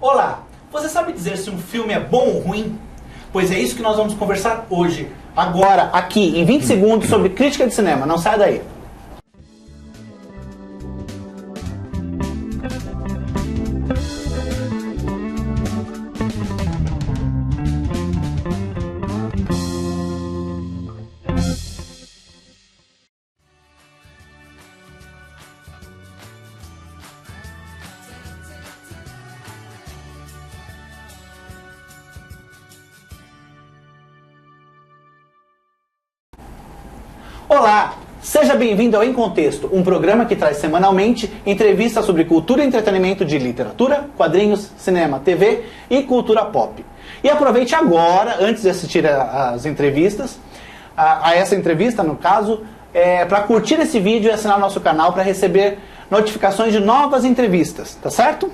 Olá, você sabe dizer se um filme é bom ou ruim? Pois é isso que nós vamos conversar hoje, agora, aqui, em 20 segundos, sobre crítica de cinema. Não sai daí. Olá, seja bem-vindo ao Em Contexto, um programa que traz semanalmente entrevistas sobre cultura e entretenimento de literatura, quadrinhos, cinema, TV e cultura pop. E aproveite agora, antes de assistir às entrevistas, a essa entrevista, no caso, para curtir esse vídeo e assinar o nosso canal para receber notificações de novas entrevistas, tá certo?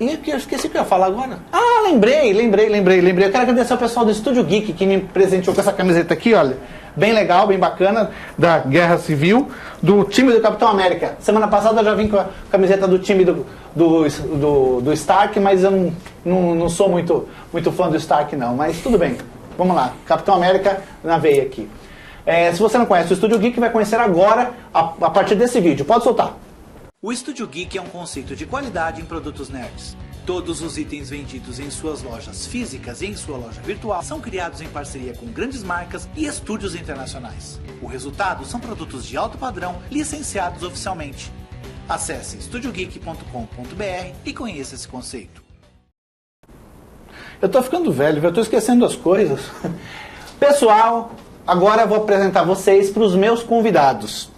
E eu esqueci o que eu ia falar agora. Ah, lembrei. Eu quero agradecer ao pessoal do Estúdio Geek que me presenteou com essa camiseta aqui, olha. Bem legal, bem bacana, da Guerra Civil, do time do Capitão América. Semana passada eu já vim com a camiseta do time do Stark, mas eu não sou muito fã do Stark não, mas tudo bem. Vamos lá, Capitão América na veia aqui. Se você não conhece o Estúdio Geek, vai conhecer agora, a partir desse vídeo. Pode soltar. O Estúdio Geek é um conceito de qualidade em produtos nerds. Todos os itens vendidos em suas lojas físicas e em sua loja virtual são criados em parceria com grandes marcas e estúdios internacionais. O resultado são produtos de alto padrão licenciados oficialmente. Acesse estudiogeek.com.br e conheça esse conceito. Eu tô ficando velho, eu tô esquecendo as coisas. Pessoal, agora eu vou apresentar vocês para os meus convidados.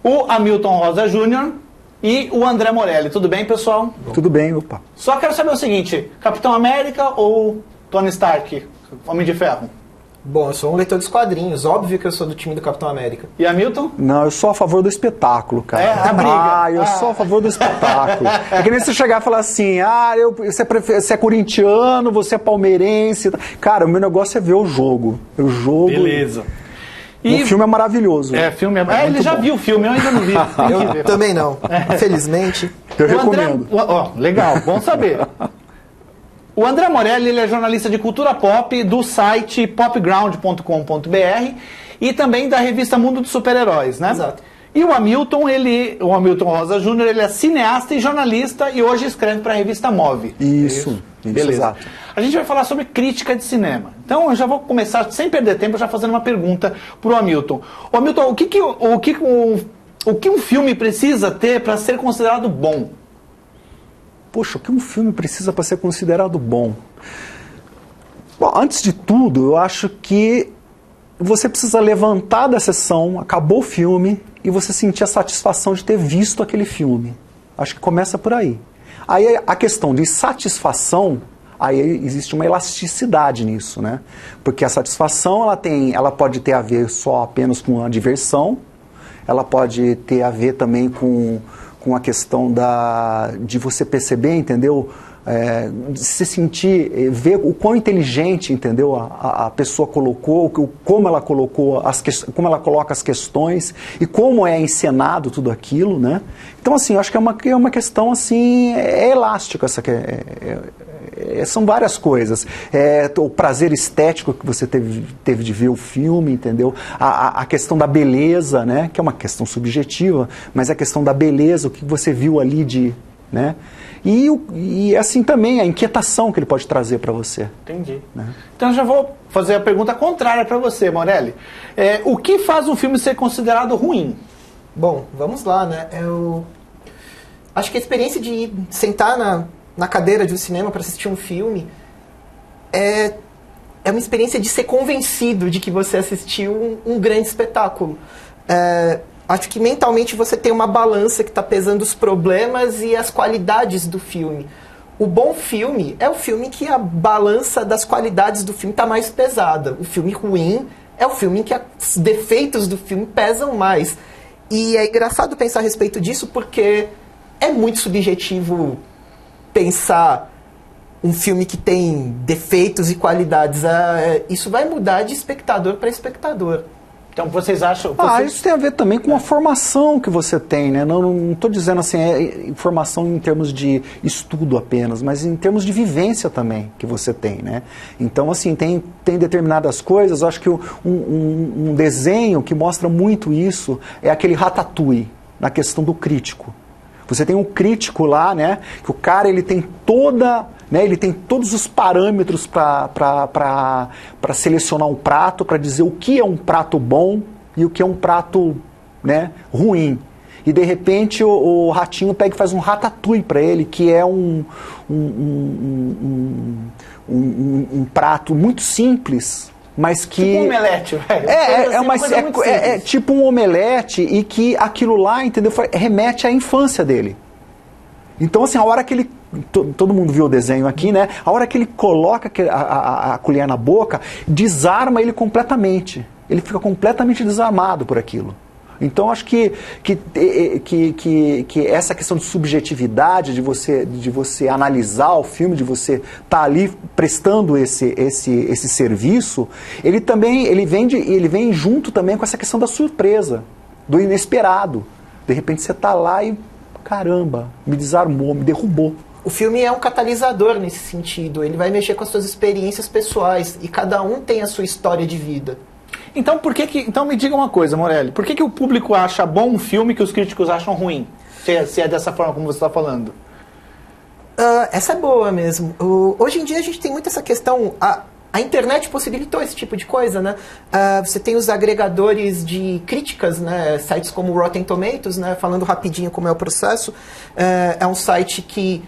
O Hamilton Rosa Jr., e o André Morelli. Tudo bem, pessoal? Tudo bem, opa. Só quero saber o seguinte, Capitão América ou Tony Stark, Homem de Ferro? Bom, eu sou um leitor dos quadrinhos, óbvio que eu sou do time do Capitão América. E Hamilton? Não, eu sou a favor do espetáculo, cara. É, a briga. Eu sou a favor do espetáculo. É que nem você chegar e falar assim, você é corintiano, você é palmeirense. Cara, o meu negócio é ver o jogo. O jogo... Beleza. E o filme é maravilhoso. Filme é ele já viu o filme, eu ainda não vi. Eu também não, infelizmente. Eu recomendo. Legal, bom saber. O André Morelli, ele é jornalista de cultura pop do site popground.com.br e também da revista Mundo dos Super-Heróis, né? Exato. E o Hamilton Rosa Jr., ele é cineasta e jornalista e hoje escreve para a revista Move. Isso. Beleza. Exato. A gente vai falar sobre crítica de cinema. Então eu já vou começar, sem perder tempo, já fazendo uma pergunta para o Hamilton. Ô Hamilton, o que um filme precisa ter para ser considerado bom? Poxa, o que um filme precisa para ser considerado bom? Bom, antes de tudo, eu acho que você precisa levantar da sessão, acabou o filme, e você sentir a satisfação de ter visto aquele filme. Acho que começa por aí. Aí a questão de satisfação, aí existe uma elasticidade nisso, né? Porque a satisfação ela pode ter a ver só apenas com a diversão, ela pode ter a ver também com a questão de você perceber, entendeu? De se sentir, ver o quão inteligente, entendeu? A pessoa colocou, como ela colocou, como ela coloca as questões e como é encenado tudo aquilo, né? Então, assim, eu acho que é uma questão, assim, elástica, são várias coisas. O prazer estético que você teve de ver o filme, entendeu? A questão da beleza, né? Que é uma questão subjetiva, mas a questão da beleza, o que você viu ali né? E assim também a inquietação que ele pode trazer para você. Entendi. Né? Então eu já vou fazer a pergunta contrária para você, Morelli. O que faz um filme ser considerado ruim? Bom, vamos lá, né? Eu acho que a experiência de sentar na cadeira de um cinema para assistir um filme é uma experiência de ser convencido de que você assistiu um grande espetáculo. Acho que mentalmente você tem uma balança que está pesando os problemas e as qualidades do filme. O bom filme é o filme que a balança das qualidades do filme está mais pesada. O filme ruim é o filme em que os defeitos do filme pesam mais. E é engraçado pensar a respeito disso porque é muito subjetivo pensar um filme que tem defeitos e qualidades. Isso vai mudar de espectador para espectador. Então vocês acham... Isso tem a ver também com a formação que você tem, né? Não estou dizendo assim, informação em termos de estudo apenas, mas em termos de vivência também que você tem, né? Então, assim, tem determinadas coisas, eu acho que um desenho que mostra muito isso é aquele Ratatouille, na questão do crítico. Você tem um crítico lá, né? Que o cara, ele tem ele tem todos os parâmetros para selecionar um prato, para dizer o que é um prato bom e o que é um prato, né, ruim. E de repente o ratinho pega e faz um ratatouille para ele, que é um prato muito simples, mas que... Tipo um omelete, velho. É tipo um omelete, e que aquilo lá, entendeu, remete à infância dele. Então, assim, a hora que ele... Todo mundo viu o desenho aqui, né? A hora que ele coloca a colher na boca, desarma ele completamente. Ele fica completamente desarmado por aquilo. Então, acho que essa questão de subjetividade, de você analisar o filme, de você estar ali prestando esse serviço, ele vem junto também com essa questão da surpresa, do inesperado. De repente você está lá e, caramba, me desarmou, me derrubou. O filme é um catalisador nesse sentido. Ele vai mexer com as suas experiências pessoais e cada um tem a sua história de vida. Então, então me diga uma coisa, Morelli. Por que o público acha bom um filme que os críticos acham ruim? Se é dessa forma como você está falando. Essa é boa mesmo. Hoje em dia a gente tem muito essa questão... A internet possibilitou esse tipo de coisa, né? Você tem os agregadores de críticas, né? Sites como o Rotten Tomatoes, né? Falando rapidinho como é o processo. É um site que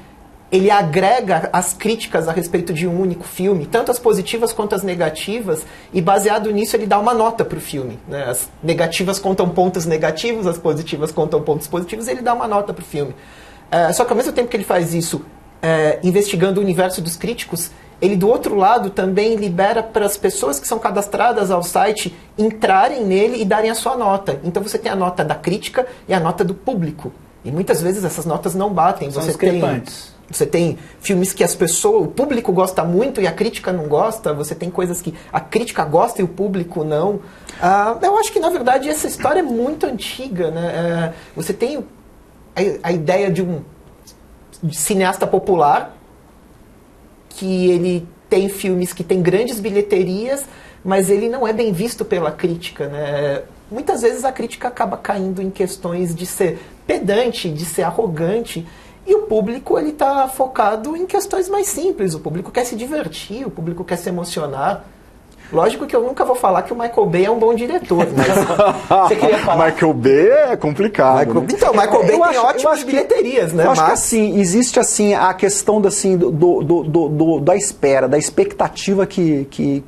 ele agrega as críticas a respeito de um único filme, tanto as positivas quanto as negativas, e baseado nisso ele dá uma nota para o filme, né? As negativas contam pontos negativos, as positivas contam pontos positivos, e ele dá uma nota para o filme. Só que ao mesmo tempo que ele faz isso, investigando o universo dos críticos, ele do outro lado também libera para as pessoas que são cadastradas ao site entrarem nele e darem a sua nota. Então você tem a nota da crítica e a nota do público. E muitas vezes essas notas não batem. São discrepantes. Você tem filmes que o público gosta muito e a crítica não gosta. Você tem coisas que a crítica gosta e o público não. Eu acho que, na verdade, essa história é muito antiga, né? Você tem a ideia de um cineasta popular, que ele tem filmes que têm grandes bilheterias, mas ele não é bem visto pela crítica, né? Muitas vezes a crítica acaba caindo em questões de ser pedante, de ser arrogante, e o público ele está focado em questões mais simples. O público quer se divertir, o público quer se emocionar. Lógico que eu nunca vou falar que o Michael Bay é um bom diretor, mas você queria falar... Michael Bay é complicado. Então, Michael Bay tem ótimas bilheterias, né? Eu acho que assim, existe assim, a questão assim, da espera, da expectativa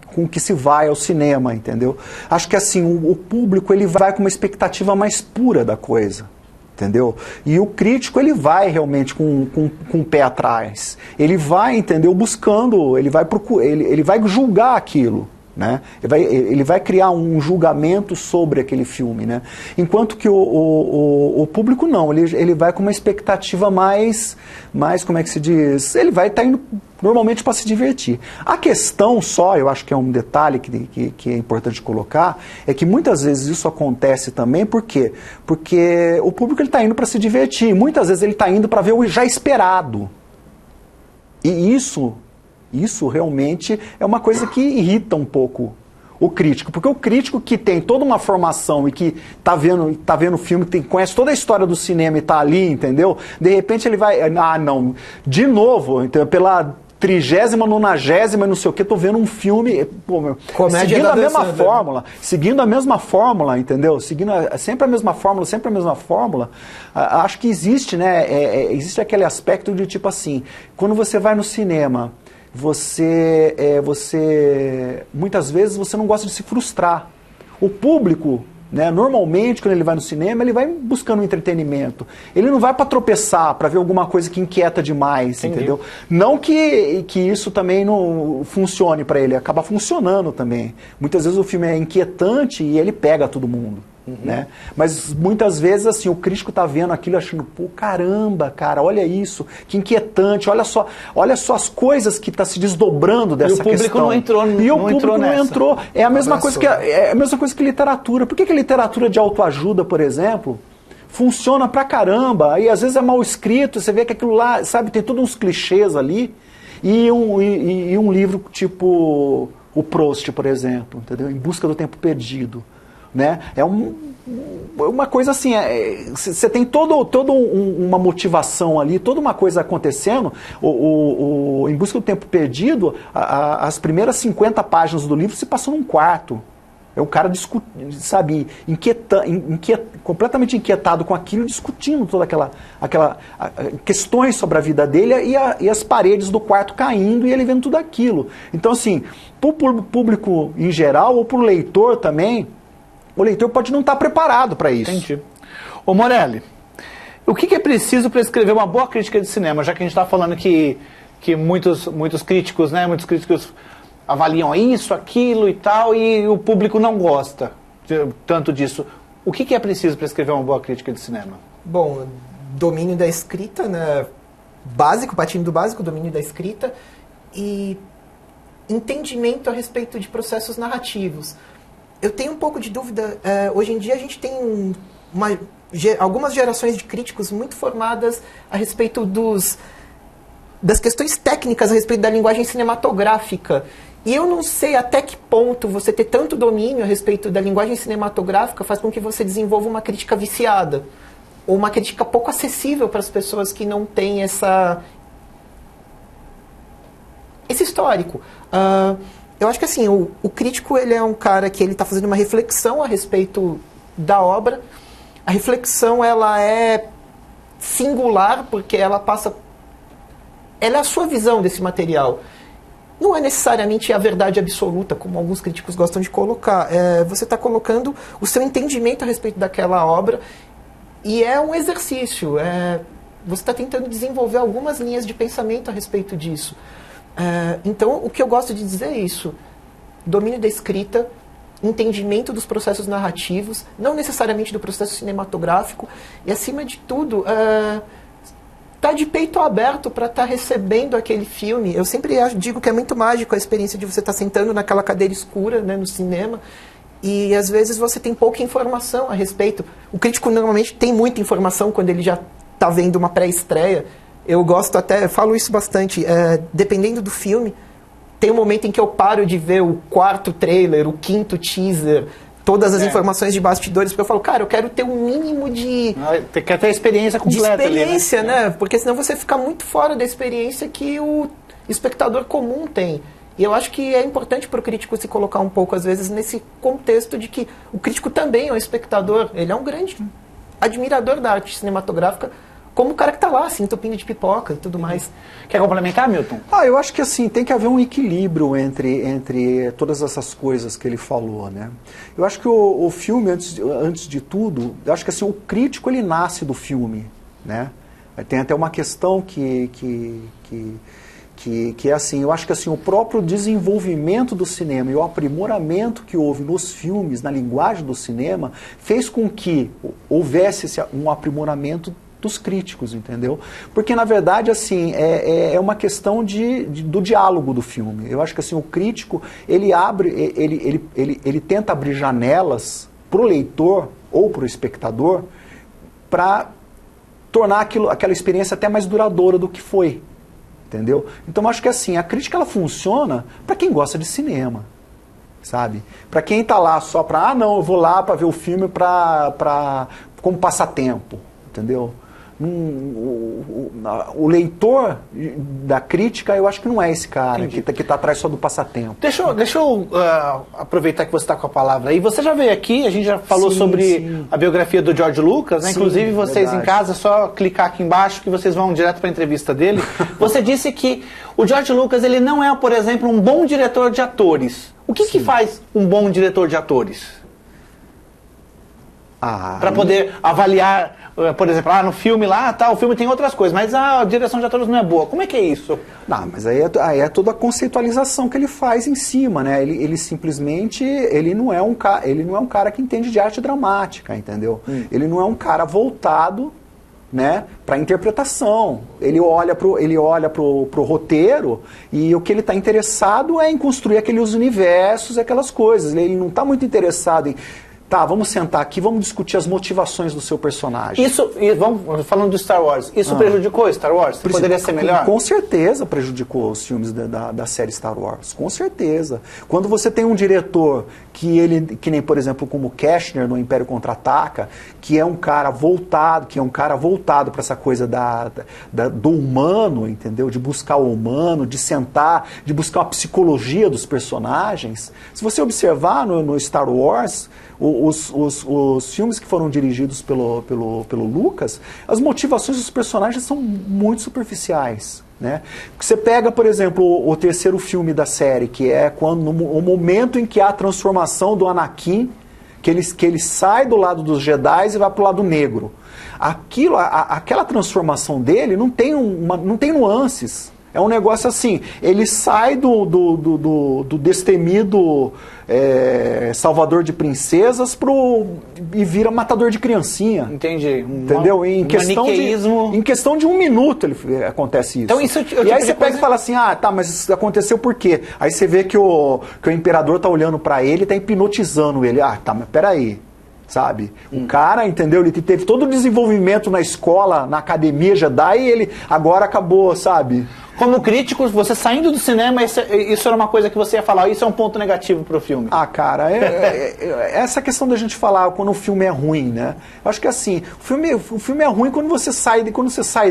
com que se vai ao cinema, entendeu? Acho que assim, o público ele vai com uma expectativa mais pura da coisa. Entendeu? E o crítico, ele vai realmente com o pé atrás. Ele vai, entendeu? Buscando, ele vai julgar aquilo. Né? Ele vai criar um julgamento sobre aquele filme, né? Enquanto que o público não, ele vai com uma expectativa mais, como é que se diz? Ele vai estar indo normalmente para se divertir. A questão só, eu acho que é um detalhe que é importante colocar, é que muitas vezes isso acontece também, por quê? Porque o público está indo para se divertir, muitas vezes ele está indo para ver o já esperado. E isso realmente é uma coisa que irrita um pouco o crítico, porque o crítico que tem toda uma formação e que tá vendo o filme, conhece toda a história do cinema e tá ali, entendeu? De repente ele vai, não, de novo, então, pela 30ª, 90ª, não sei o que, tô vendo um filme, seguindo a mesma fórmula, seguindo a mesma fórmula, entendeu? Seguindo sempre a mesma fórmula, acho que existe, né, existe aquele aspecto de tipo assim, quando você vai no cinema, muitas vezes você não gosta de se frustrar. O público, né, normalmente quando ele vai no cinema, ele vai buscando um entretenimento. Ele não vai para tropeçar, para ver alguma coisa que inquieta demais, entendeu? Não que isso também não funcione para ele, acaba funcionando também. Muitas vezes o filme é inquietante e ele pega todo mundo. né? Mas muitas vezes assim, o crítico está vendo aquilo achando, pô, caramba, cara, olha isso, que inquietante, olha só as coisas que está se desdobrando dessa questão. E o público não entrou nessa. E o público não entrou. É a mesma coisa que literatura. Por que a literatura de autoajuda, por exemplo, funciona pra caramba? Aí às vezes é mal escrito, você vê que aquilo lá, sabe, tem todos uns clichês ali. E um livro tipo o Proust, por exemplo, entendeu? Em Busca do Tempo Perdido. Né? É uma coisa assim, você tem toda uma motivação ali, toda uma coisa acontecendo. Em Busca do Tempo Perdido, as primeiras 50 páginas do livro se passam num quarto. É um cara sabe, completamente inquietado com aquilo, discutindo toda aquela questões sobre a vida dele e as paredes do quarto caindo e ele vendo tudo aquilo. Então, assim, para o público em geral ou para o leitor também, o leitor pode não estar preparado para isso. Entendi. Ô Morelli, o que é preciso para escrever uma boa crítica de cinema? Já que a gente está falando que muitos críticos, né, muitos críticos avaliam isso, aquilo e tal, e o público não gosta tanto disso. O que é preciso para escrever uma boa crítica de cinema? Bom, domínio da escrita, né, básico, partindo do básico, domínio da escrita e entendimento a respeito de processos narrativos. Eu tenho um pouco de dúvida, hoje em dia a gente tem algumas gerações de críticos muito formadas a respeito das questões técnicas, a respeito da linguagem cinematográfica. E eu não sei até que ponto você ter tanto domínio a respeito da linguagem cinematográfica faz com que você desenvolva uma crítica viciada, ou uma crítica pouco acessível para as pessoas que não têm esse histórico. Eu acho que assim, o crítico ele é um cara que ele está fazendo uma reflexão a respeito da obra. A reflexão ela é singular porque ela é a sua visão desse material. Não é necessariamente a verdade absoluta, como alguns críticos gostam de colocar. Você está colocando o seu entendimento a respeito daquela obra e é um exercício. Você está tentando desenvolver algumas linhas de pensamento a respeito disso. Então, o que eu gosto de dizer é isso. Domínio da escrita, entendimento dos processos narrativos, não necessariamente do processo cinematográfico, e, acima de tudo, tá de peito aberto para estar recebendo aquele filme. Eu sempre digo que é muito mágico a experiência de você estar sentando naquela cadeira escura, né, no cinema, e às vezes você tem pouca informação a respeito. O crítico normalmente tem muita informação quando ele já está vendo uma pré-estreia. Eu gosto até, eu falo isso bastante, dependendo do filme, tem um momento em que eu paro de ver o 4º trailer, o 5º teaser, todas as informações de bastidores, porque eu falo, cara, eu quero ter um mínimo de... Tem que ter a experiência completa. De experiência, ali, né? Porque senão você fica muito fora da experiência que o espectador comum tem. E eu acho que é importante para o crítico se colocar um pouco, às vezes, nesse contexto de que o crítico também é um espectador. Ele é um grande admirador da arte cinematográfica, como o cara que está lá, assim, entupindo de pipoca e tudo mais. Quer complementar, Milton? Eu acho que assim, tem que haver um equilíbrio entre todas essas coisas que ele falou, né? Eu acho que o filme, antes de tudo, eu acho que assim, o crítico, ele nasce do filme, né? Tem até uma questão que é assim, eu acho que assim, o próprio desenvolvimento do cinema e o aprimoramento que houve nos filmes, na linguagem do cinema, fez com que houvesse um aprimoramento dos críticos, entendeu? Porque, na verdade, assim, é uma questão do diálogo do filme. Eu acho que assim, o crítico, ele tenta abrir janelas para o leitor ou para o espectador para tornar aquela experiência até mais duradoura do que foi, entendeu? Então, eu acho que assim, a crítica ela funciona para quem gosta de cinema, sabe? Para quem está lá só para, eu vou lá para ver o filme como passatempo, entendeu? O leitor da crítica, eu acho que não é esse cara que está atrás só do passatempo. Deixa eu aproveitar que você está com a palavra aí. Você já veio aqui, a gente já falou sobre a biografia do George Lucas, né? Sim, inclusive vocês verdade. Em casa, é só clicar aqui embaixo que vocês vão direto para a entrevista dele. Você disse que o George Lucas ele não é, por exemplo, um bom diretor de atores. O que faz um bom diretor de atores? Para poder avaliar, por exemplo, no filme lá, o filme tem outras coisas, mas a direção de atores não é boa. Como é que é isso? Não, mas aí é toda a conceitualização que ele faz em cima, né? Ele simplesmente, ele não é um cara que entende de arte dramática, entendeu? Ele não é um cara voltado, né, para interpretação. Ele olha pro roteiro e o que ele está interessado é em construir aqueles universos, aquelas coisas. Ele não está muito interessado em vamos sentar aqui, vamos discutir as motivações do seu personagem. Vamos falando do Star Wars, isso prejudicou Star Wars? Poderia ser melhor? Com certeza prejudicou os filmes da série Star Wars, com certeza. Quando você tem um diretor que nem, por exemplo, como Kashner no Império Contra-Ataca, que é um cara voltado para essa coisa do humano, entendeu? De buscar o humano, de sentar, de buscar a psicologia dos personagens. Se você observar no Star Wars, os filmes que foram dirigidos pelo Lucas, as motivações dos personagens são muito superficiais, né? Você pega, por exemplo, o terceiro filme da série, que é o momento em que há a transformação do Anakin, que ele sai do lado dos Jedi e vai para o lado negro. Aquela transformação dele não tem nuances. É um negócio assim, ele sai do destemido salvador de princesas e vira matador de criancinha. Entendi. Entendeu? Em questão de 1 minuto acontece isso. Então, isso e aí você pega e fala assim, mas isso aconteceu por quê? Aí você vê que o imperador tá olhando para ele e tá hipnotizando ele. Mas peraí. Sabe? Um cara, entendeu? Ele teve todo o desenvolvimento na escola, na academia Jedi, e ele agora acabou, sabe? Como crítico, você saindo do cinema, isso era uma coisa que você ia falar, isso é um ponto negativo pro filme. Cara, essa questão da gente falar quando o filme é ruim, né? Eu acho que assim, o filme é ruim quando você sai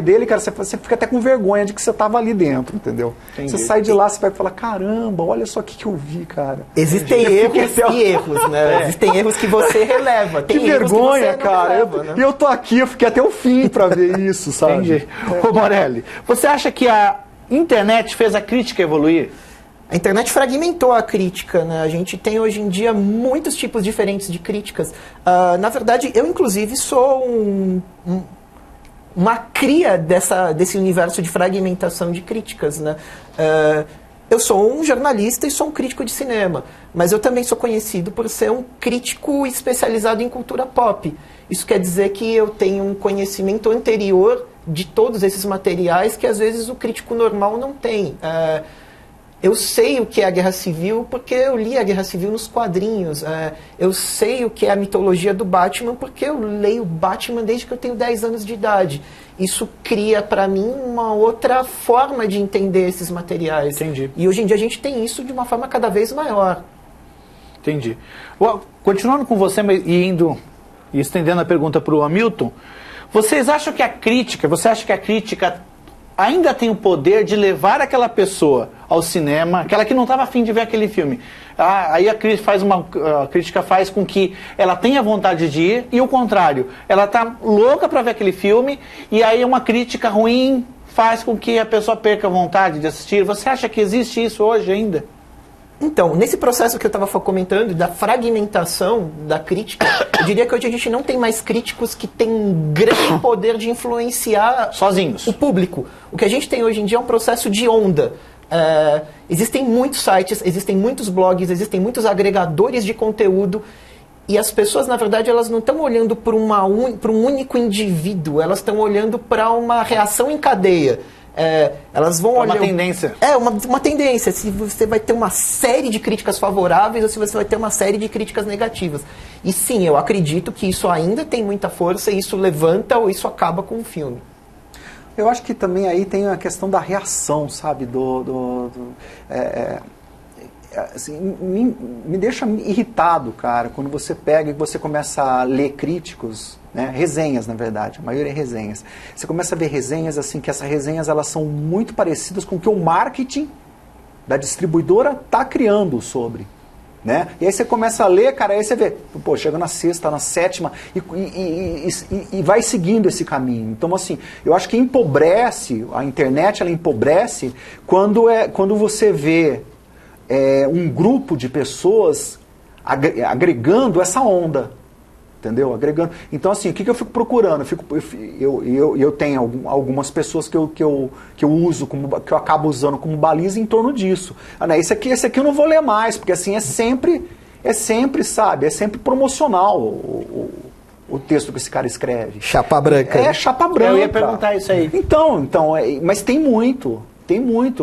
dele, cara, você fica até com vergonha de que você tava ali dentro, entendeu? Entendi. Você sai de lá, você vai falar, caramba, olha só o que eu vi, cara. Existem erros e erros, né? Existem erros que você releva. Que vergonha, cara. Eu tô aqui, eu fiquei até o fim pra ver isso, sabe? Entendi. Ô Morelli, você acha que a internet fez a crítica evoluir? A internet fragmentou a crítica, né? A gente tem hoje em dia muitos tipos diferentes de críticas. Na verdade, eu inclusive sou uma cria desse universo de fragmentação de críticas, né? Eu sou um jornalista e sou um crítico de cinema, mas eu também sou conhecido por ser um crítico especializado em cultura pop. Isso quer dizer que eu tenho um conhecimento anterior de todos esses materiais que às vezes o crítico normal não tem. Eu sei o que é a Guerra Civil porque eu li a Guerra Civil nos quadrinhos. Eu sei o que é a mitologia do Batman porque eu leio Batman desde que eu tenho 10 anos de idade. Isso cria para mim uma outra forma de entender esses materiais. Entendi. E hoje em dia a gente tem isso de uma forma cada vez maior. Entendi. Continuando com você e estendendo a pergunta para o Hamilton, você acha que a crítica ainda tem o poder de levar aquela pessoa ao cinema, aquela que não estava afim de ver aquele filme? Aí a crítica faz com que ela tenha vontade de ir, e o contrário, ela está louca para ver aquele filme, e aí uma crítica ruim faz com que a pessoa perca a vontade de assistir. Você acha que existe isso hoje ainda? Então, nesse processo que eu estava comentando, da fragmentação da crítica, eu diria que hoje a gente não tem mais críticos que têm um grande poder de influenciar sozinhos o público. O que a gente tem hoje em dia é um processo de onda. Existem muitos sites, existem muitos blogs, existem muitos agregadores de conteúdo, e as pessoas, na verdade, elas não estão olhando para um único indivíduo, elas estão olhando para uma reação em cadeia. Elas vão olhar. Uma tendência. Uma tendência. Se você vai ter uma série de críticas favoráveis ou se você vai ter uma série de críticas negativas. E sim, eu acredito que isso ainda tem muita força e isso levanta ou isso acaba com o filme. Eu acho que também aí tem a questão da reação, sabe? Assim, me deixa irritado, cara, quando você pega e você começa a ler críticos, né, resenhas, na verdade, a maioria é resenhas. Você começa a ver resenhas, assim, que essas resenhas elas são muito parecidas com o que o marketing da distribuidora está criando sobre. Né? E aí você começa a ler, cara, aí você vê, pô, chega na sexta, na sétima, e vai seguindo esse caminho. Então, assim, eu acho que empobrece, a internet, ela empobrece quando você vê um grupo de pessoas agregando essa onda. entendeu? Agregando. Então, assim, o que eu fico procurando? Eu tenho algumas pessoas que eu uso, que eu acabo usando como baliza em torno disso. Esse aqui eu não vou ler mais, porque assim, é sempre, sabe, é sempre promocional o texto que esse cara escreve. Chapa branca. É chapa branca. Eu ia perguntar isso aí. Então, mas tem muito,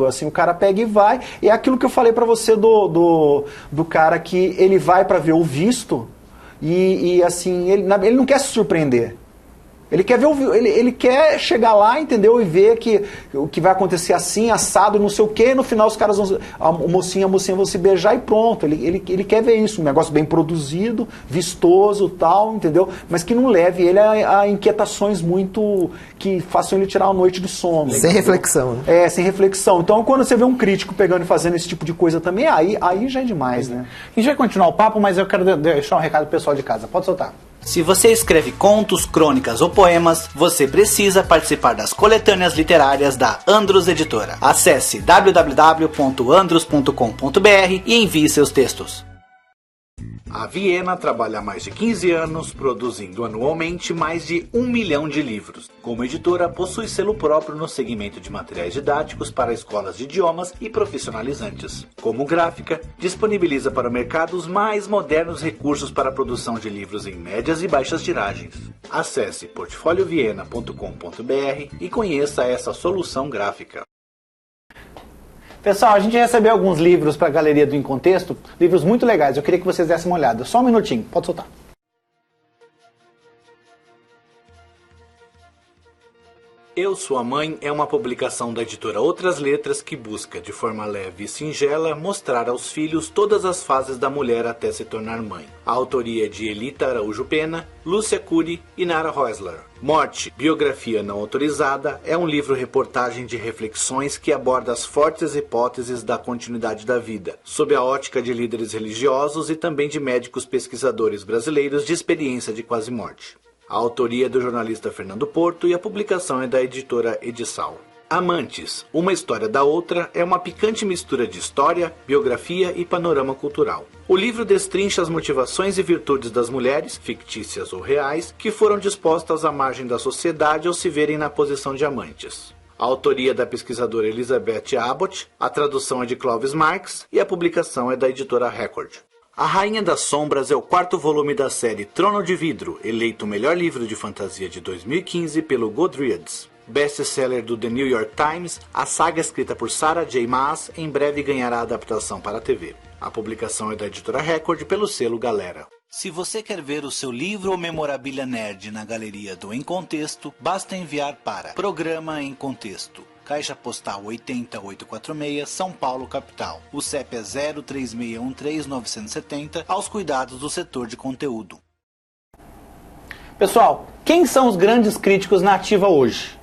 assim, o cara pega e vai. E é aquilo que eu falei pra você do cara que ele vai pra ver o visto e assim, ele não quer se surpreender. Ele quer ver ele quer chegar lá, entendeu? E ver que o que vai acontecer assim, assado, não sei o quê, e no final os caras o mocinho e a mocinha vão se beijar e pronto. Ele quer ver isso, um negócio bem produzido, vistoso, tal, entendeu? Mas que não leve ele a inquietações muito que façam ele tirar a noite do sono. Sem reflexão, né? Sem reflexão. Então, quando você vê um crítico pegando e fazendo esse tipo de coisa também, aí já é demais, né? A gente vai continuar o papo, mas eu quero deixar um recado pro pessoal de casa. Pode soltar. Se você escreve contos, crônicas ou poemas, você precisa participar das coletâneas literárias da Andros Editora. Acesse www.andros.com.br e envie seus textos. A Viena trabalha há mais de 15 anos, produzindo anualmente mais de 1 milhão de livros. Como editora, possui selo próprio no segmento de materiais didáticos para escolas de idiomas e profissionalizantes. Como gráfica, disponibiliza para o mercado os mais modernos recursos para a produção de livros em médias e baixas tiragens. Acesse portfolioviena.com.br e conheça essa solução gráfica. Pessoal, a gente recebeu alguns livros para a Galeria do Em Contexto, livros muito legais. Eu queria que vocês dessem uma olhada. Só um minutinho, pode soltar. Eu, Sua Mãe é uma publicação da editora Outras Letras que busca, de forma leve e singela, mostrar aos filhos todas as fases da mulher até se tornar mãe. A autoria é de Elita Araújo Pena, Lúcia Cury e Nara Häusler. Morte, biografia não autorizada, é um livro-reportagem de reflexões que aborda as fortes hipóteses da continuidade da vida, sob a ótica de líderes religiosos e também de médicos pesquisadores brasileiros de experiência de quase morte. A autoria é do jornalista Fernando Porto e a publicação é da editora Edissal. Amantes, uma história da outra, é uma picante mistura de história, biografia e panorama cultural. O livro destrincha as motivações e virtudes das mulheres, fictícias ou reais, que foram dispostas à margem da sociedade ao se verem na posição de amantes. A autoria é da pesquisadora Elizabeth Abbott, a tradução é de Clovis Marx e a publicação é da editora Record. A Rainha das Sombras é o 4º volume da série Trono de Vidro, eleito o melhor livro de fantasia de 2015 pelo Goodreads. Best-seller do The New York Times, a saga escrita por Sarah J. Maas em breve ganhará adaptação para a TV. A publicação é da editora Record pelo selo Galera. Se você quer ver o seu livro ou memorabilia nerd na Galeria do Em Contexto, basta enviar para Programa Em Contexto, Caixa Postal 80846, São Paulo, capital. O CEP é 03613-970, aos cuidados do setor de conteúdo. Pessoal, quem são os grandes críticos na ativa hoje?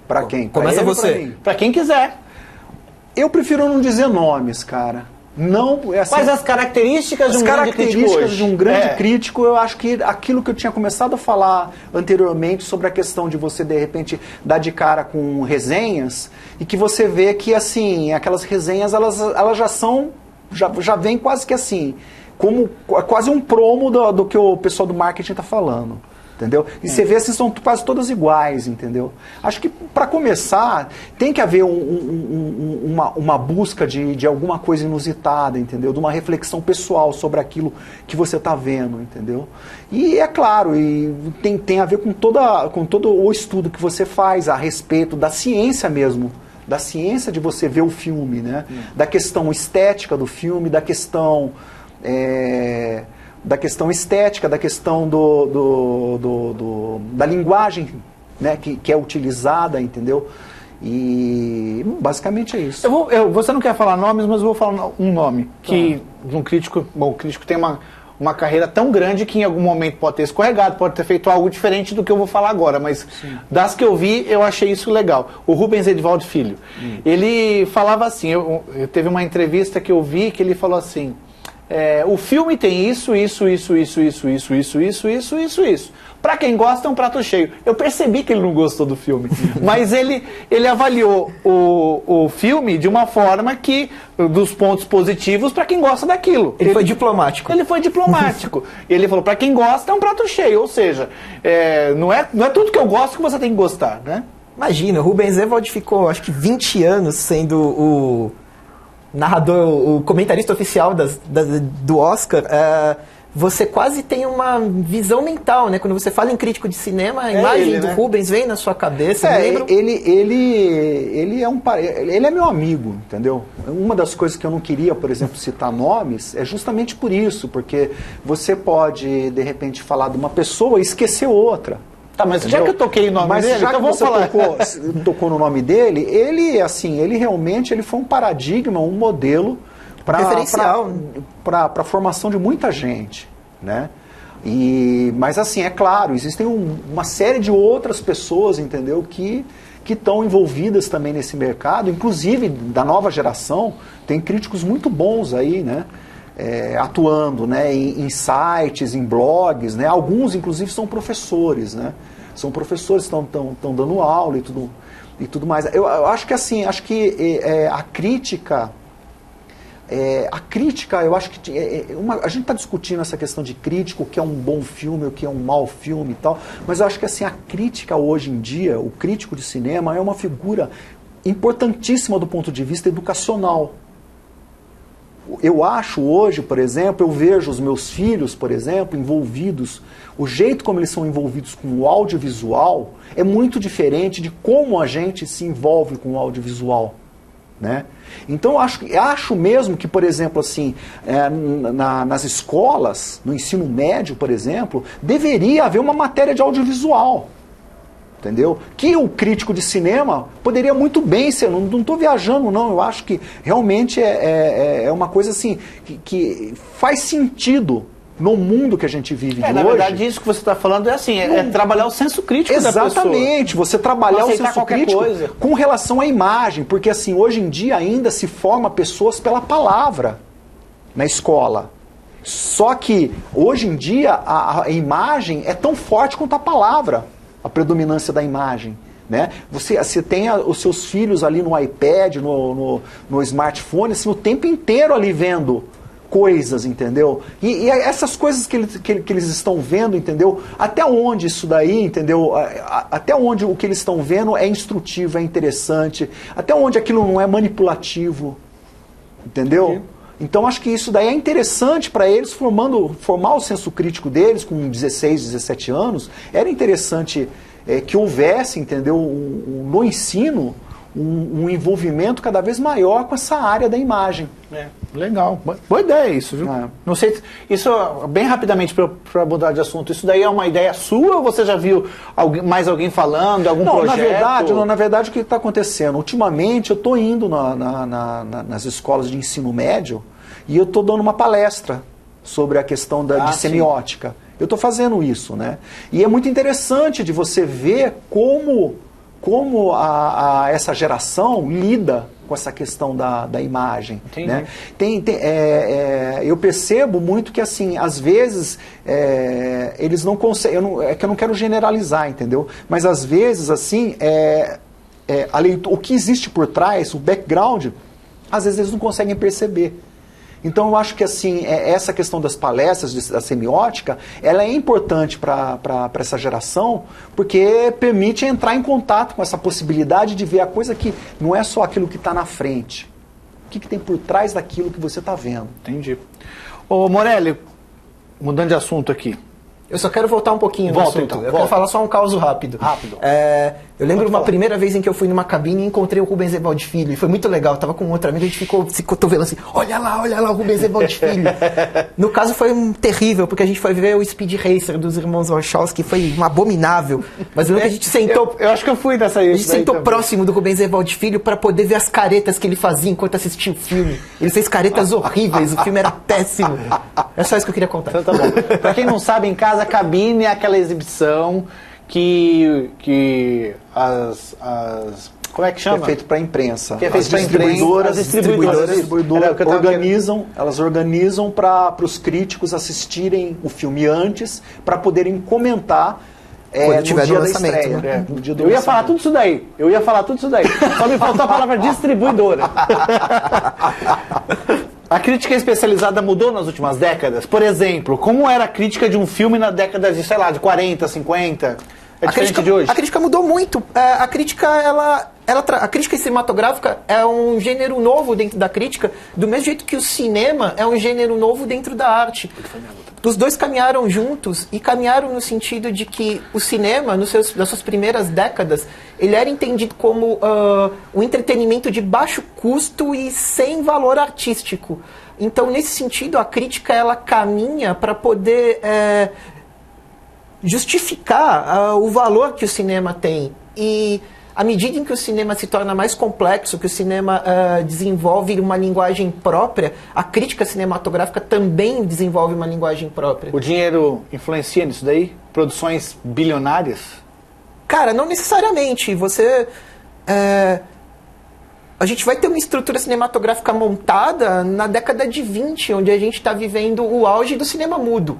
Pra quem? Começa você. Pra quem quiser. Eu prefiro não dizer nomes, cara. Não, assim, Quais as características de um grande crítico hoje? De um grande crítico, eu acho que aquilo que eu tinha começado a falar anteriormente sobre a questão de você, de repente, dar de cara com resenhas e que você vê que, assim, aquelas resenhas, elas já vem quase que assim, como quase um promo do que o pessoal do marketing está falando. Entendeu? E você vê assim, são quase todas iguais, entendeu? Acho que para começar tem que haver uma busca de alguma coisa inusitada, entendeu? De uma reflexão pessoal sobre aquilo que você está vendo, entendeu? E é claro, e tem a ver com todo o estudo que você faz a respeito da ciência mesmo, da ciência de você ver o filme, né? Da questão estética do filme, da questão estética, da questão da linguagem, né, que é utilizada, entendeu? E basicamente é isso. Você não quer falar nomes, mas eu vou falar um nome que de um crítico. Bom, o crítico tem uma carreira tão grande que em algum momento pode ter escorregado, pode ter feito algo diferente do que eu vou falar agora, mas das que eu vi, eu achei isso legal. O Rubens Edivaldo Filho. Ele falava assim, teve uma entrevista que eu vi que ele falou assim, o filme tem isso. Pra quem gosta, é um prato cheio. Eu percebi que ele não gostou do filme, mas ele avaliou o filme de uma forma que, dos pontos positivos, pra quem gosta daquilo. Ele foi diplomático. Ele foi diplomático. Ele falou, pra quem gosta, é um prato cheio. Ou seja, não é tudo que eu gosto que você tem que gostar, né? Imagina, o Rubens Evald ficou, acho que 20 anos sendo o narrador, o comentarista oficial do Oscar. Você quase tem uma visão mental, né? Quando você fala em crítico de cinema, a imagem ele, do né? Rubens vem na sua cabeça. Ele é meu amigo, entendeu? Uma das coisas que eu não queria, por exemplo, citar nomes, é justamente por isso, porque você pode, de repente, falar de uma pessoa e esquecer outra. Tá, mas entendeu? já que eu toquei o nome dele, já então que vamos você falar. tocou no nome dele, ele realmente foi um paradigma, um modelo para a formação de muita gente, né? Mas assim, é claro, existem uma série de outras pessoas, entendeu, que estão envolvidas também nesse mercado, inclusive da nova geração, tem críticos muito bons aí, né? Atuando, né, em sites, em blogs, né? Alguns inclusive são professores, né? São professores que estão dando aula e tudo mais. Eu acho que assim, a crítica, eu acho que a gente está discutindo essa questão de crítica, o que é um bom filme, o que é um mau filme e tal, mas eu acho que assim, a crítica hoje em dia, o crítico de cinema é uma figura importantíssima do ponto de vista educacional. Eu acho hoje, por exemplo, eu vejo os meus filhos, por exemplo, envolvidos, o jeito como eles são envolvidos com o audiovisual é muito diferente de como a gente se envolve com o audiovisual, né? Então eu acho mesmo que, por exemplo, assim, nas escolas, no ensino médio, por exemplo, deveria haver uma matéria de audiovisual. Entendeu? Que o crítico de cinema poderia muito bem ser, não estou viajando não, eu acho que realmente é uma coisa assim, que faz sentido no mundo que a gente vive de hoje. Na verdade, isso que você está falando é assim, é trabalhar o senso crítico da pessoa. Exatamente, você trabalhar o senso crítico com relação à imagem, porque assim, hoje em dia ainda se forma pessoas pela palavra na escola. Só que, hoje em dia, a imagem é tão forte quanto a palavra. A predominância da imagem, né? Você tem os seus filhos ali no iPad, no smartphone, assim, o tempo inteiro ali vendo coisas, entendeu? E essas coisas que eles estão vendo, entendeu? Até onde isso daí, entendeu? Até onde o que eles estão vendo é instrutivo, é interessante, até onde aquilo não é manipulativo, entendeu? Entendi. Então acho que isso daí é interessante para eles, formar o senso crítico deles com 16, 17 anos. Era interessante que houvesse, entendeu, no ensino, um envolvimento cada vez maior com essa área da imagem. Legal, boa ideia isso, viu? Não sei, isso bem rapidamente para mudar de assunto, isso daí é uma ideia sua ou você já viu mais alguém falando, algum projeto? Na verdade o que está acontecendo? Ultimamente eu estou indo nas escolas de ensino médio e eu estou dando uma palestra sobre a questão de semiótica. Sim. Eu estou fazendo isso, né? E é muito interessante de você ver como essa geração lida com essa questão da imagem. Né? Eu percebo muito que, assim, às vezes, eles não conseguem... É que eu não quero generalizar, entendeu? Mas, às vezes, assim, o que existe por trás, o background, às vezes eles não conseguem perceber. Então eu acho que assim, essa questão das palestras, da semiótica, ela é importante para essa geração, porque permite entrar em contato com essa possibilidade de ver a coisa que não é só aquilo que está na frente. O que tem por trás daquilo que você está vendo. Entendi. Ô Morelli, mudando de assunto aqui. Eu só quero voltar um pouquinho no assunto. Então, eu quero falar só um caso rápido. Eu lembro uma primeira vez em que eu fui numa cabine e encontrei o Rubens Evald Filho. E foi muito legal. Eu tava com outro amigo e a gente ficou se cotovelando assim. Olha lá, o Rubens Evald Filho. No caso foi terrível, porque a gente foi ver o Speed Racer dos irmãos Wachowski, que foi um abominável. Mas eu lembro que a gente sentou... Eu acho que eu fui dessa aí. A gente sentou próximo do Rubens Evald Filho para poder ver as caretas que ele fazia enquanto assistia o filme. Ele fez caretas horríveis, o filme era péssimo. É só isso que eu queria contar. Então tá bom. Pra quem não sabe, em casa, a cabine é aquela exibição que Como é que chama? Que é feito para a imprensa. Que é feito As pra distribuidoras, distribuidoras elas organizam para os críticos assistirem o filme antes, para poderem comentar no dia da estreia. Né? No dia do Eu ia lançamento. falar tudo isso daí. Só me faltou a palavra distribuidora. A crítica especializada mudou nas últimas décadas? Por exemplo, como era a crítica de um filme na década de, sei lá, de 40, 50? É diferente de hoje? A crítica mudou muito. A crítica, a crítica cinematográfica é um gênero novo dentro da crítica, do mesmo jeito que o cinema é um gênero novo dentro da arte. Os dois caminharam juntos e caminharam no sentido de que o cinema, nas suas primeiras décadas, ele era entendido como um entretenimento de baixo custo e sem valor artístico. Então, nesse sentido, a crítica ela caminha para poder justificar o valor que o cinema tem. E à medida em que o cinema se torna mais complexo, que o cinema desenvolve uma linguagem própria, a crítica cinematográfica também desenvolve uma linguagem própria. O dinheiro influencia nisso daí? Produções bilionárias? Cara, não necessariamente. A gente vai ter uma estrutura cinematográfica montada na década de 20, onde a gente está vivendo o auge do cinema mudo.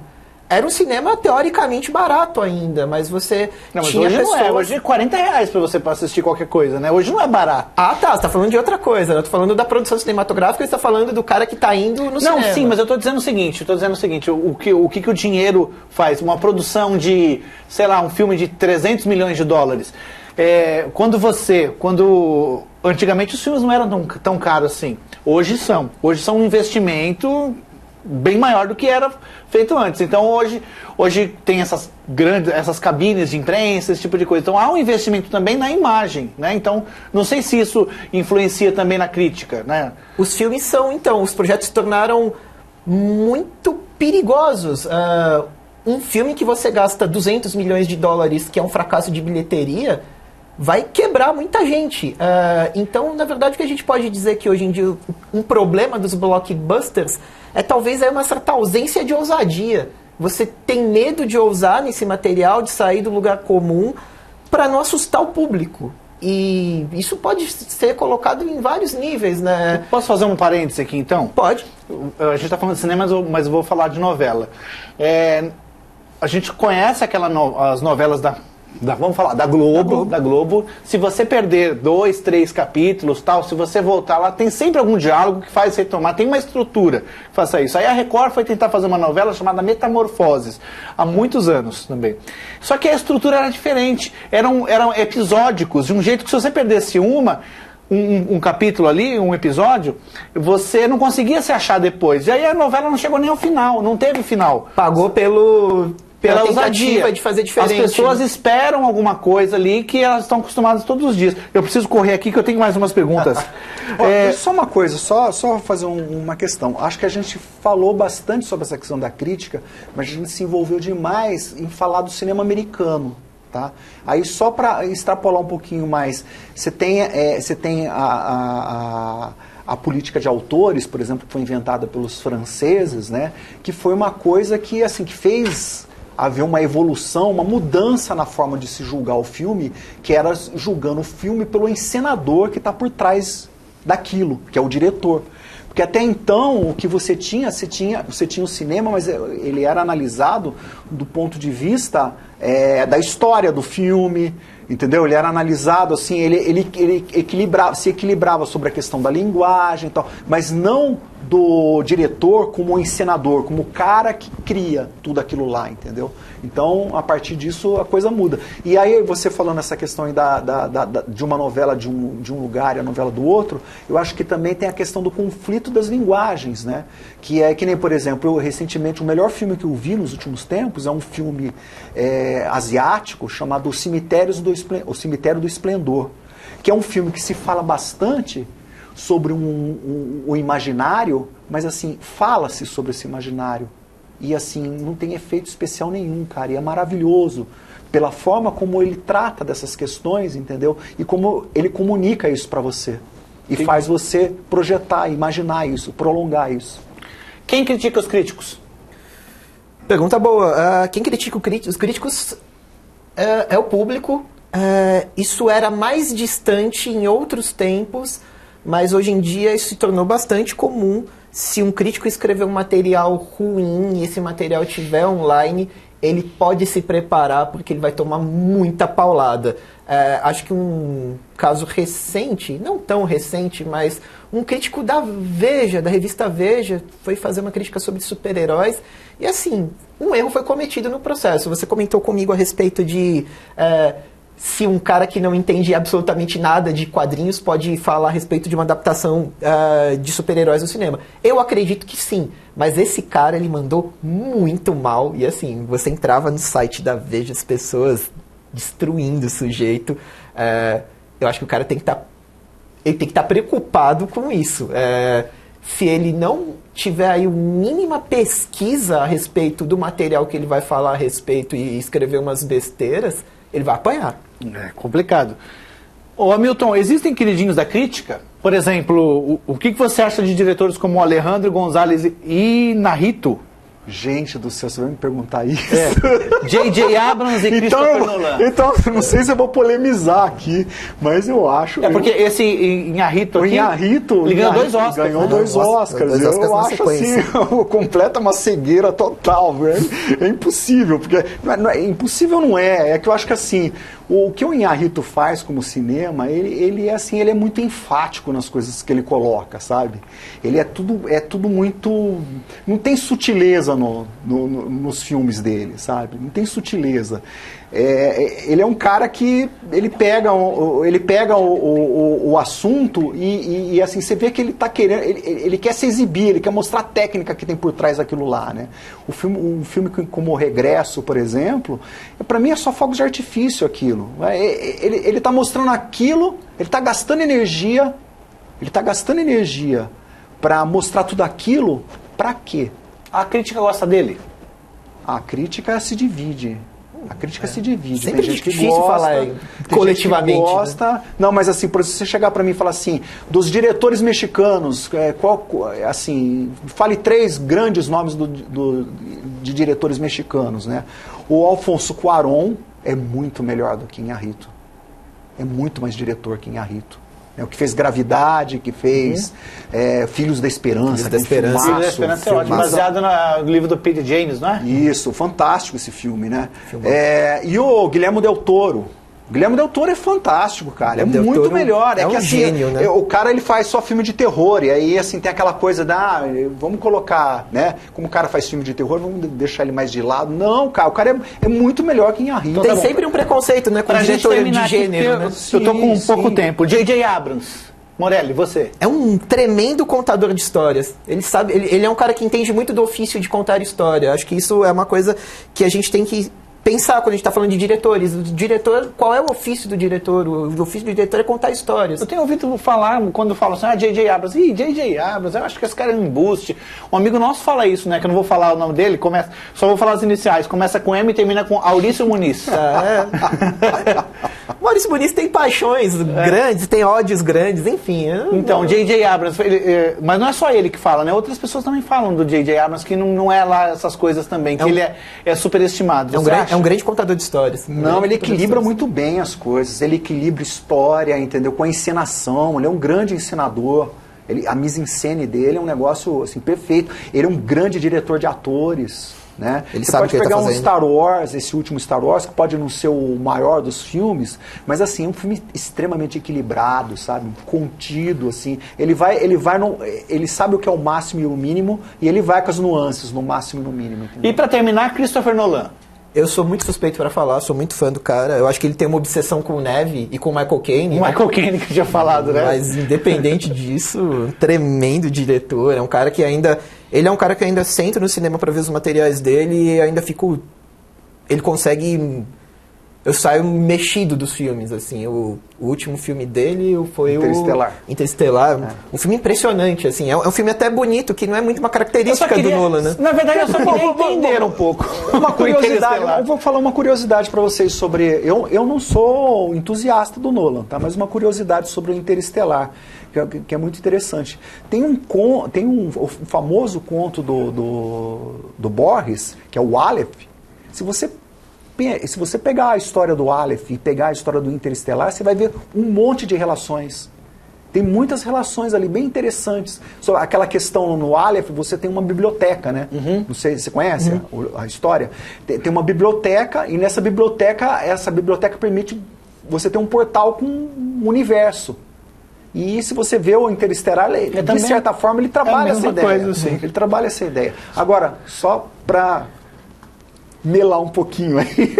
Era um cinema teoricamente barato ainda, mas você tinha hoje pessoas... não é. Hoje é R$40 pra você assistir qualquer coisa, né? Hoje não é barato. Ah, tá. Você tá falando de outra coisa. Eu tô falando da produção cinematográfica e você tá falando do cara que tá indo no cinema. Não, sim, mas eu tô dizendo o seguinte, o que o dinheiro faz? Uma produção de, sei lá, um filme de 300 milhões de dólares. Quando antigamente os filmes não eram tão caros assim. Hoje são. Hoje são um investimento bem maior do que era feito antes. Então hoje tem essas cabines de imprensa, esse tipo de coisa. Então há um investimento também na imagem, né? Então não sei se isso influencia também na crítica, né? Os filmes os projetos se tornaram muito perigosos. Um filme que você gasta 200 milhões de dólares, que é um fracasso de bilheteria, vai quebrar muita gente. Então, na verdade, o que a gente pode dizer que hoje em dia um problema dos blockbusters é talvez uma certa ausência de ousadia. Você tem medo de ousar nesse material, de sair do lugar comum para não assustar o público. E isso pode ser colocado em vários níveis, né? Posso fazer um parêntese aqui, então? Pode. A gente está falando de cinema, mas eu vou falar de novela. A gente conhece as novelas vamos falar, da Globo. Se você perder 2, 3 capítulos, tal, se você voltar lá, tem sempre algum diálogo que faz retomar, tem uma estrutura que faça isso. Aí a Record foi tentar fazer uma novela chamada Metamorfoses, há muitos anos também. Só que a estrutura era diferente, eram episódicos, de um jeito que se você perdesse um capítulo ali, um episódio, você não conseguia se achar depois. E aí a novela não chegou nem ao final, não teve final. Pagou pela ousadia de fazer diferente. As pessoas esperam alguma coisa ali que elas estão acostumadas todos os dias. Eu preciso correr aqui que eu tenho mais umas perguntas. Só uma coisa, só fazer uma questão. Acho que a gente falou bastante sobre essa questão da crítica, mas a gente se envolveu demais em falar do cinema americano. Tá? Aí só para extrapolar um pouquinho mais, você tem a política de autores, por exemplo, que foi inventada pelos franceses, né? Que foi uma coisa que fez haver uma evolução, uma mudança na forma de se julgar o filme, que era julgando o filme pelo encenador que está por trás daquilo, que é o diretor. Porque até então, o que você tinha o cinema, mas ele era analisado do ponto de vista da história do filme, entendeu? Ele era analisado assim, ele se equilibrava sobre a questão da linguagem e tal, mas não do diretor como encenador, como o cara que cria tudo aquilo lá, entendeu? Então, a partir disso, a coisa muda. E aí, você falando essa questão aí de uma novela de um lugar e a novela do outro, eu acho que também tem a questão do conflito das linguagens, né? Que é que nem, por exemplo, recentemente, o melhor filme que eu vi nos últimos tempos é um filme asiático chamado O Cemitério do Esplendor, que é um filme que se fala bastante sobre o imaginário, mas assim, fala-se sobre esse imaginário. E assim, não tem efeito especial nenhum, cara. E é maravilhoso pela forma como ele trata dessas questões, entendeu? E como ele comunica isso para você. E faz você projetar, imaginar isso, prolongar isso. Quem critica os críticos? Pergunta boa. Quem critica os críticos é o público. isso era mais distante em outros tempos, mas hoje em dia isso se tornou bastante comum. Se um crítico escrever um material ruim e esse material estiver online, ele pode se preparar porque ele vai tomar muita paulada. Acho que um caso recente, não tão recente, mas um crítico da Veja, da revista Veja, foi fazer uma crítica sobre super-heróis e assim, um erro foi cometido no processo. Você comentou comigo a respeito de se um cara que não entende absolutamente nada de quadrinhos pode falar a respeito de uma adaptação de super-heróis no cinema. Eu acredito que sim, mas esse cara, ele mandou muito mal. E assim, você entrava no site da Veja, as pessoas destruindo o sujeito. Eu acho que o cara tem que estar preocupado com isso. Se ele não tiver aí uma mínima pesquisa a respeito do material que ele vai falar a respeito e escrever umas besteiras, ele vai apanhar. É complicado. Ô Hamilton, existem queridinhos da crítica? Por exemplo, o que você acha de diretores como Alejandro González e Iñárritu? Gente do céu, você vai me perguntar isso? J.J. Abrams e Christopher Nolan. Então, não sei se eu vou polemizar aqui, mas eu acho... Porque esse Iñárritu aqui, ele ganhou 2 Oscars. Ganhou 2 Oscars. Eu acho assim, completa uma cegueira total, velho. É impossível, porque... impossível não é, é que eu acho que assim... O que o Iñárritu faz como cinema, ele é assim, ele é muito enfático nas coisas que ele coloca, sabe? Ele é tudo muito... Não tem sutileza nos filmes dele, sabe? Não tem sutileza. Ele é um cara que ele pega o assunto e assim, você vê que ele está querendo, ele quer se exibir, ele quer mostrar a técnica que tem por trás daquilo lá, né? Um filme como O Regresso, por exemplo, para mim é só fogos de artifício aquilo. Ele está mostrando aquilo, ele está gastando energia para mostrar tudo aquilo, para quê? A crítica gosta dele? A crítica se divide. A crítica se divide. Sempre tem gente que difícil gosta, falar coletivamente. Gente que gosta. Né? Não, mas assim, por você chegar para mim e falar assim, dos diretores mexicanos, assim, fale 3 grandes nomes de diretores mexicanos, né? O Alfonso Cuarón é muito melhor do que Iñárritu. É muito mais diretor que Iñárritu. O que fez Gravidade, que fez Filhos da Esperança. Filhos da Esperança é ótimo, baseado no livro do Peter James, não é? Isso, fantástico esse filme, né? E o Guillermo del Toro. O Guillermo del Toro é fantástico, cara. É muito melhor. É que, um assim, gênio, né? O cara, ele faz só filme de terror. E aí, assim, tem aquela coisa vamos colocar, né? Como o cara faz filme de terror, vamos deixar ele mais de lado. Não, cara, o cara é muito melhor que Iñárritu. Tem sempre um preconceito, né? Com o diretor de gênero, né? Eu tô com pouco tempo. J.J. Abrams. Morelli, você? É um tremendo contador de histórias. Ele sabe, ele é um cara que entende muito do ofício de contar história. Acho que isso é uma coisa que a gente tem que pensar quando a gente está falando de diretores. O diretor, qual é o ofício do diretor? O ofício do diretor é contar histórias. Eu tenho ouvido falar, quando falam assim, J.J. Abrams. J.J. Abrams, eu acho que esse cara é um embuste. Um amigo nosso fala isso, né? Que eu não vou falar o nome dele, só vou falar as iniciais. Começa com M e termina com Aurício Muniz. Maurício Muniz tem paixões grandes, tem ódios grandes, enfim. Então, J.J. Abrams, mas não é só ele que fala, né? Outras pessoas também falam do J.J. Abrams, que não é lá essas coisas também, que ele é superestimado. É um grande contador de histórias. Não, ele equilibra muito bem as coisas. Ele equilibra história, entendeu? Com a encenação. Ele é um grande encenador. A mise-en-scène dele é um negócio assim, perfeito. Ele é um grande diretor de atores. Né? Ele Você sabe pode pegar um Star Wars, esse último Star Wars, que pode não ser o maior dos filmes, mas assim, é um filme extremamente equilibrado, sabe? Contido, assim. Ele sabe o que é o máximo e o mínimo, e ele vai com as nuances, no máximo e no mínimo. Entendeu? E para terminar, Christopher Nolan. Eu sou muito suspeito para falar, sou muito fã do cara. Eu acho que ele tem uma obsessão com o Neve e com o Michael Caine. O Michael Caine que eu tinha falado, né? Mas independente disso, um tremendo diretor. É um cara que ainda... Ele é um cara que ainda senta no cinema para ver os materiais dele e ainda fico... Ele consegue... Eu saio mexido dos filmes, assim. O último filme dele foi Interestelar. Um filme impressionante, assim. É um filme até bonito, que não é muito uma característica do Nolan, né? Na verdade, eu só queria entender um pouco. Uma curiosidade. Eu vou falar uma curiosidade para vocês sobre... Eu não sou entusiasta do Nolan, tá? Mas uma curiosidade sobre o Interestelar, que é muito interessante. Tem o famoso conto do Borges, que é o Aleph. Se você se você pegar a história do Aleph e pegar a história do Interestelar, você vai ver um monte de relações. Tem muitas relações ali bem interessantes. Só aquela questão no Aleph, você tem uma biblioteca, né? Não sei, você conhece a história? Tem uma biblioteca, e nessa biblioteca, essa biblioteca permite você ter um portal com um universo. E se você vê o Interestelar, de certa forma, ele trabalha essa ideia. Coisa, sim. Ele trabalha essa ideia. Agora, só para melar um pouquinho aí,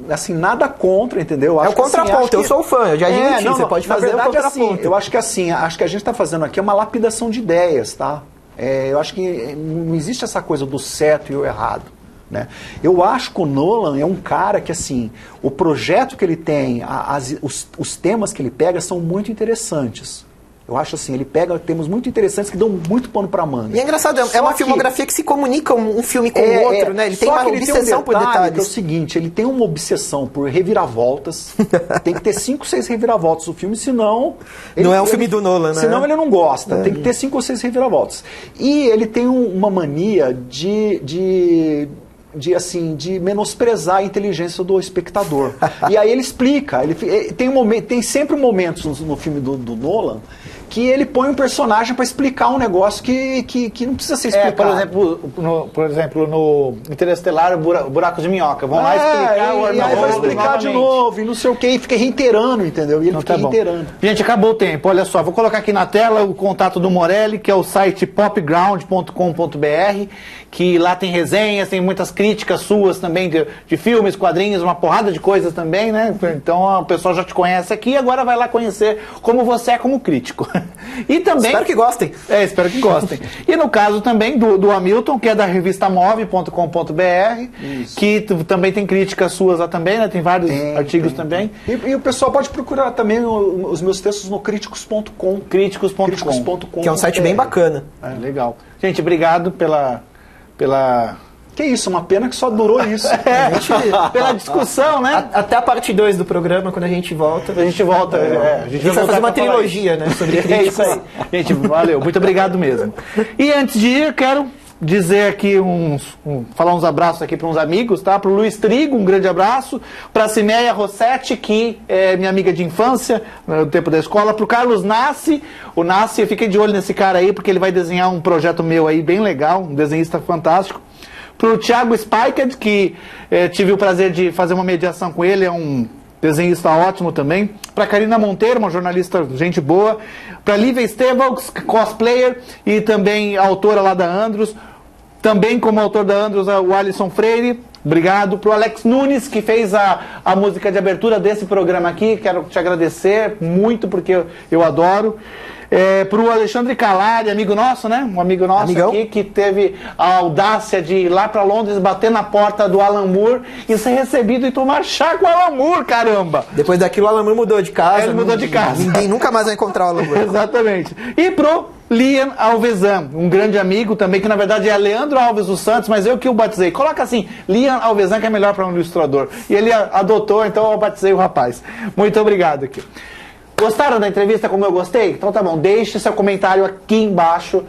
assim, nada contra, entendeu? É o contraponto, eu sou fã, eu já admiti, você pode fazer o contraponto. Assim, eu acho que assim, acho que a gente está fazendo aqui uma lapidação de ideias, tá? Eu acho que não existe essa coisa do certo e o errado. Né? Eu acho que o Nolan é um cara que, assim, o projeto que ele tem, os temas que ele pega são muito interessantes. Eu acho assim, ele pega temas muito interessantes que dão muito pano pra manga. E é engraçado, é uma filmografia que se comunica um filme com o outro, né? Ele tem uma obsessão por detalhes. Que é o seguinte, ele tem uma obsessão por reviravoltas. Tem que ter 5, 6 reviravoltas no filme, senão... Não é um filme do Nolan, né? Senão ele não gosta. Tem que ter 5 ou 6 reviravoltas. E ele tem uma mania de menosprezar a inteligência do espectador. E aí ele explica. Tem sempre momentos no filme do Nolan que ele põe um personagem para explicar um negócio que não precisa ser explicado. Por exemplo, no Interestelar, o buraco de minhoca. Vão lá explicar o e aí vai explicar de novo, e não sei o que, e fica reiterando, entendeu? E ele fica reiterando. Gente, acabou o tempo. Olha só, vou colocar aqui na tela o contato do Morelli, que é o site popground.com.br, que lá tem resenhas, tem muitas críticas suas também de filmes, quadrinhos, uma porrada de coisas também, né? Então o pessoal já te conhece aqui, agora vai lá conhecer como você é como crítico. E também... Espero que gostem. Espero que gostem. E no caso também do Hamilton, que é da revista move.com.br, que também tem críticas suas lá também, né? Tem vários artigos também. E o pessoal pode procurar também os meus textos no críticos.com. Críticos.com. Que é um site bem bacana. Legal. Gente, obrigado pela... Que isso, uma pena que só durou isso. Pela discussão, né? Até a parte 2 do programa, quando a gente volta. A gente volta. A gente vai fazer uma trilogia, né? Sobre críticas. É isso aí. Gente, valeu. Muito obrigado mesmo. E antes de ir, eu quero dizer aqui falar uns abraços aqui para uns amigos, tá? Para o Luiz Trigo, um grande abraço. Para a Cimeia Rossetti, que é minha amiga de infância, no tempo da escola. Para o Carlos Nassi. O Nassi, eu fiquei de olho nesse cara aí, porque ele vai desenhar um projeto meu aí bem legal, um desenhista fantástico. Para o Thiago Spiked, que tive o prazer de fazer uma mediação com ele, é um desenhista ótimo também. Para Karina Monteiro, uma jornalista gente boa. Para Lívia Estevox, cosplayer e também autora lá da Andros. Também como autor da Andros, o Alisson Freire. Obrigado. Para o Alex Nunes, que fez a música de abertura desse programa aqui. Quero te agradecer muito, porque eu adoro. Para o Alexandre Calari, amigo nosso, né? Um amigo nosso aqui, que teve a audácia de ir lá para Londres, bater na porta do Alan Moore e ser recebido e tomar chá com o Alan Moore, caramba! Depois daquilo, o Alan Moore mudou de casa. Ele mudou de casa. Ninguém nunca mais vai encontrar o Alan Moore. Exatamente. E pro Lian Alvesan, um grande amigo também, que na verdade é Leandro Alves dos Santos, mas eu que o batizei. Coloca assim, Lian Alvesan, que é melhor para um ilustrador. E ele adotou, então eu batizei o rapaz. Muito obrigado aqui. Gostaram da entrevista como eu gostei? Então tá bom, deixe seu comentário aqui embaixo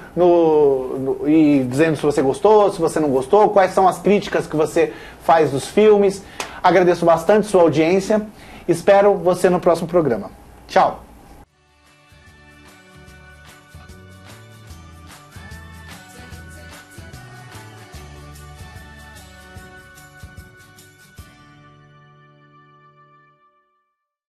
e dizendo se você gostou, se você não gostou, quais são as críticas que você faz dos filmes. Agradeço bastante sua audiência. Espero você no próximo programa. Tchau!